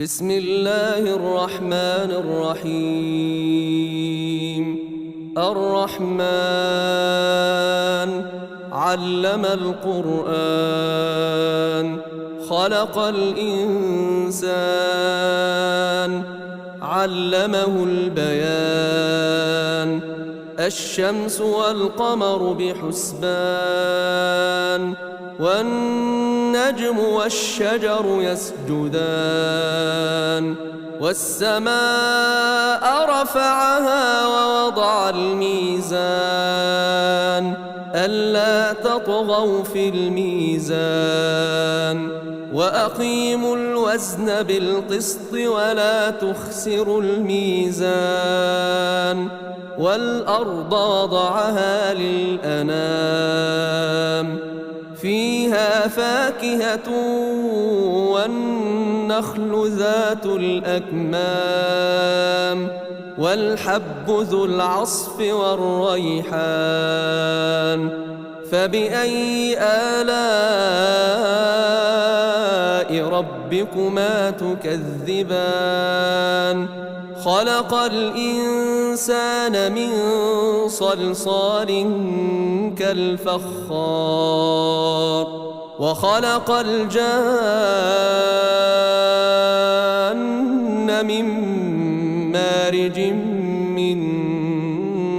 بسم الله الرحمن الرحيم. الرحمن علم القرآن خلق الإنسان علمه البيان. الشمس والقمر بحسبان والنجم والشجر يسجدان. والسماء رفعها ووضع الميزان ألا تطغوا في الميزان وأقيموا الوزن بالقسط ولا تخسروا الميزان. والأرض وضعها للأنام فيها فاكهة والنخل ذات الأكمام والحب ذو العصف والريحان. فبأي آلاء ربكما تكذبان؟ خلق الإنسان من صلصال كالفخار وخلق الجان من مارج من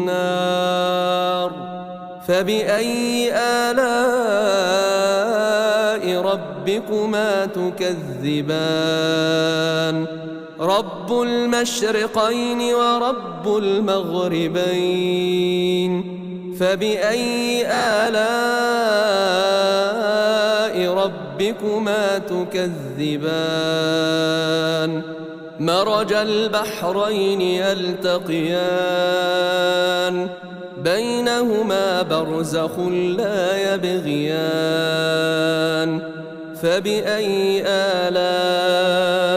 نار. فبأي آلاء ربكما تكذبان؟ رب المشرقين ورب المغربين. فبأي آلاء ربكما تكذبان؟ مرج البحرين يلتقيان بينهما برزخ لا يبغيان. فبأي آلاء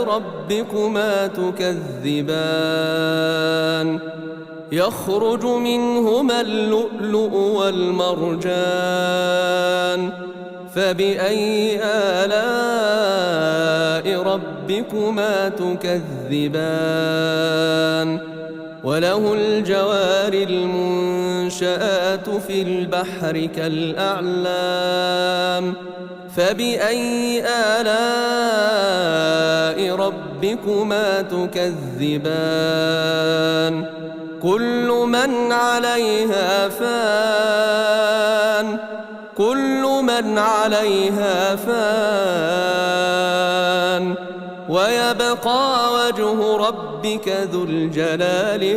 ربكما تكذبان؟ يخرج منهما اللؤلؤ والمرجان. فبأي آلاء ربكما تكذبان؟ وله الجوار المنشآت في البحر كالأعلام. فبأي آلاء ربكما تكذبان؟ كل من عليها فان ويبقى وجه ربك ذو الجلال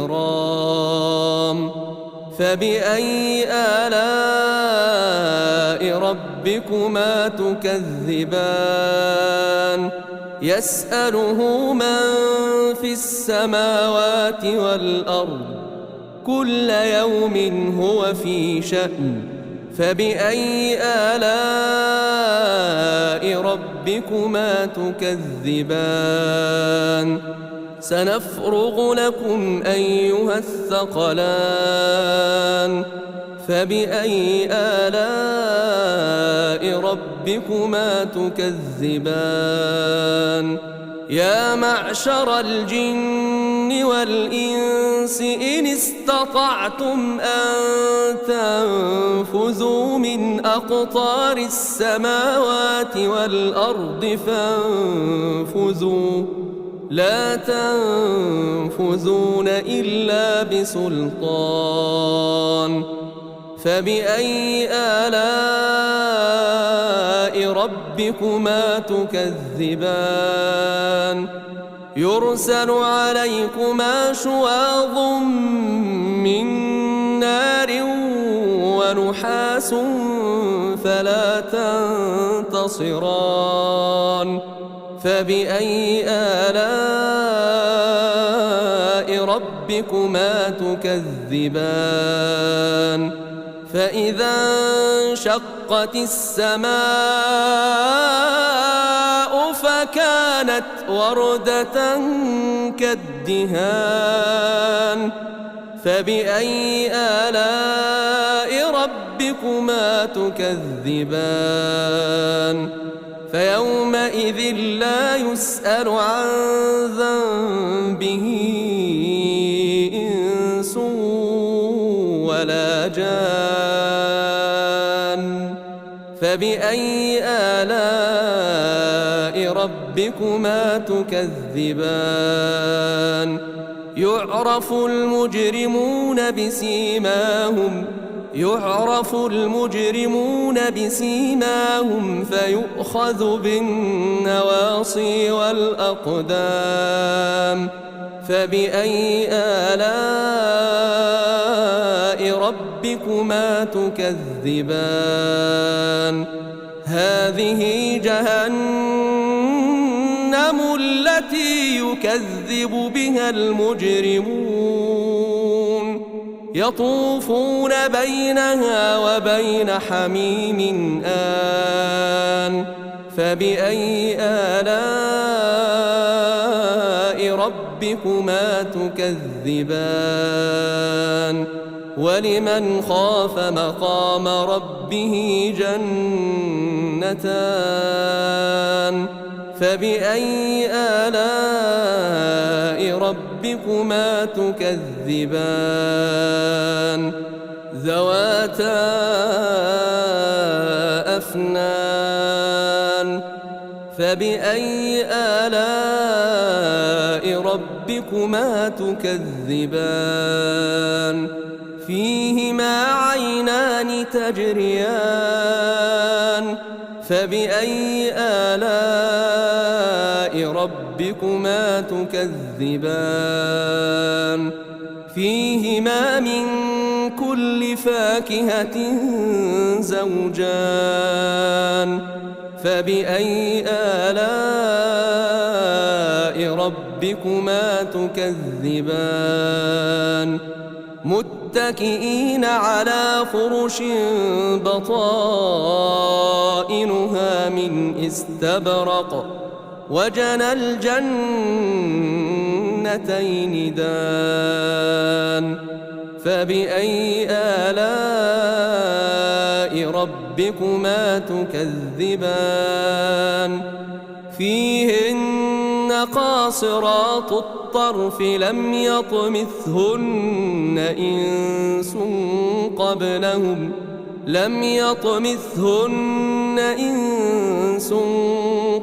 والإكرام. فبأي آلاء ربكما تكذبان؟ يسأله من في السماوات والأرض كل يوم هو في شأن. فبأي آلاء ربكما تكذبان؟ سنفرغ لكم أيها الثقلان. فبأي آلاء ربكما تكذبان؟ يا معشر الجن والإنس إن استطعتم أن تنفذوا من أقطار السماوات والأرض فانفذوا لا تنفذون إلا بسلطان. فبأي آلاء ربكما تكذبان؟ يرسل عليكما شواظ من نار ونحاس فلا تنتصران. فبأي آلاء ربكما تكذبان؟ فإذا انشقت السماء فكانت وردة كالدهان. فبأي آلاء ربكما تكذبان؟ فيومئذ لا يسأل عن ذنبه إنس ولا جان فبأي آلاء ربكما تكذبان يعرف المجرمون بسيماهم فيؤخذ بالنواصي والأقدام فبأي آلاء ربكما تكذبان هذه جهنم التي يكذب بها المجرمون يطوفون بينها وبين حميم آن فبأي آلاء ربكما تكذبان ولمن خاف مقام ربه جنتان فبأي آلاء ربكما تكذبان ذواتا أفنان فبأي آلاء ربكما تكذبان فيهما عينان تجريان فبأي آلاء ربكما تكذبان فيهما من كل فاكهة زوجان فبأي آلاء ربكما تكذبان متكئين على فرش بطائنها من استبرق وجنى الجنتين دان فبأي آلاء ربكما تكذبان فيهن قاصرات الطرف لم يطمثهن إنس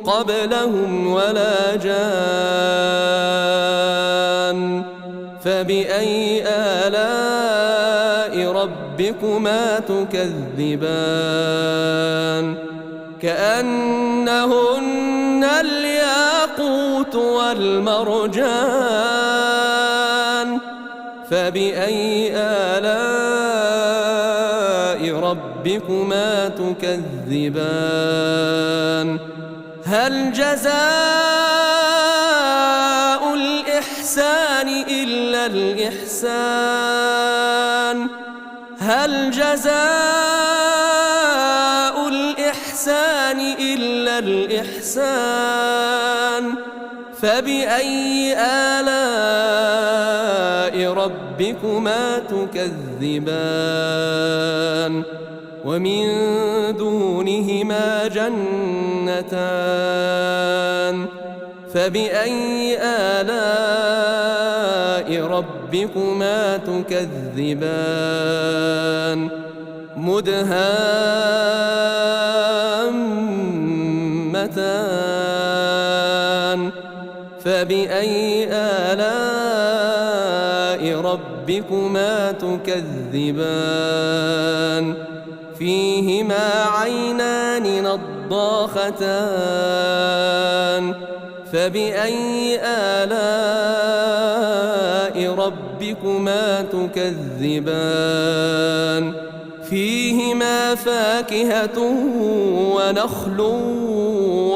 قبلهم ولا جان فبأي آلاء ربكما تكذبان كأنهن الياقوت والمرجان فبأي آلاء ربكما تكذبان هل جزاء الإحسان إلا الإحسان هل جزاء الإحسان إلا الإحسان فبأي آلاء ربكما تكذبان ومن دونهما جنتان فبأي آلاء ربكما تكذبان مدهامتان فبأي آلاء ربكما تكذبان فيهما عينان نضاختان فبأي آلاء ربكما تكذبان فيهما فاكهة ونخل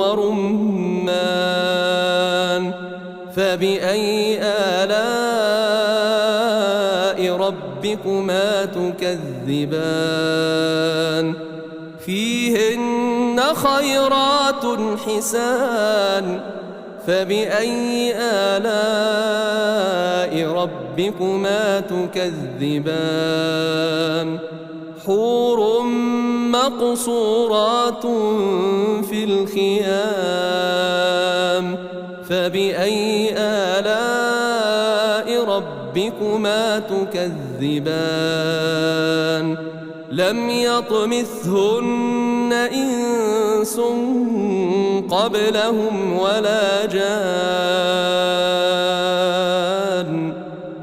ورمان فبأي آلاء ربكما تكذبان فيهن خيرات حسان فبأي آلاء ربكما تكذبان حور مقصورات في الخيام فبأي آلاء ربكما تكذبان لم يطمثهن إنس قبلهم ولا جان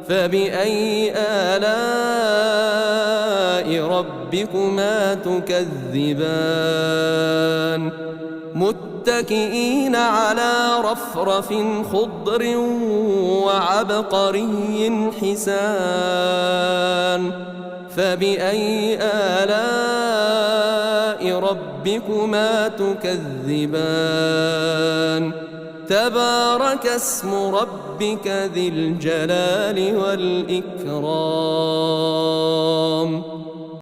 فبأي آلاء ربكما تكذبان متكئين على رفرف خضر وعبقري حسان فبأي آلاء ربكما تكذبان تبارك اسم ربك ذي الجلال والإكرام